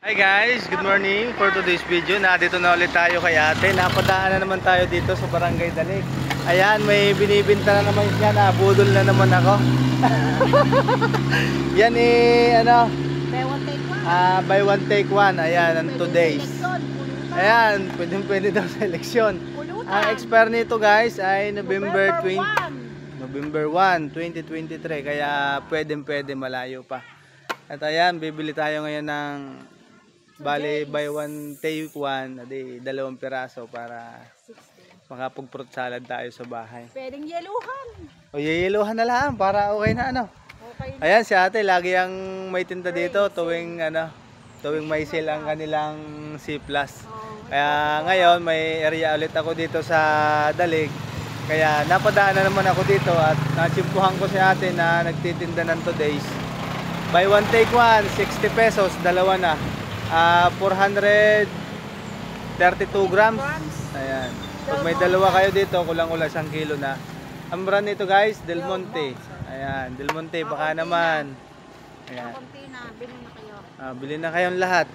Hi guys, good morning. For today's video, nandito na ulit tayo kay ate. Napadaan na naman tayo dito sa Barangay Dalig. Ayan, may binibinta na naman siya. Nabudol na naman ako. Yan ano? Buy one take one. Buy one take one. Ayan, ang 2 days. Ayan, pwede daw sa eleksyon. Ang expire nito guys ay November 1, 2023. Kaya pwede malayo pa. At ayan, bibili tayo ngayon ng bali buy one take one, adi 2 piraso para makapag-fruit salad tayo sa bahay. Pwedeng yeluhan. O yeyeluhan na lang para okay na ano. Okay. Ayan si ate, lagi ang may tinda dito tuwing may sale ang kanilang C+. Kaya ngayon may area ulit ako dito sa Dalig. Kaya napadaan na naman ako dito at natsimpuhan ko si ate na nagtitinda ng 2 days. Buy one take one, 60 pesos, dalawa na. 432 grams. Ayan. Pag may dalawa kayo dito, kulang-kulang 1 kilo na. Ang brand nito guys, Del Monte. Ayan, Del Monte baka naman. Ayan. Konti na, bilhin na kayo. Bilhin na kayong lahat.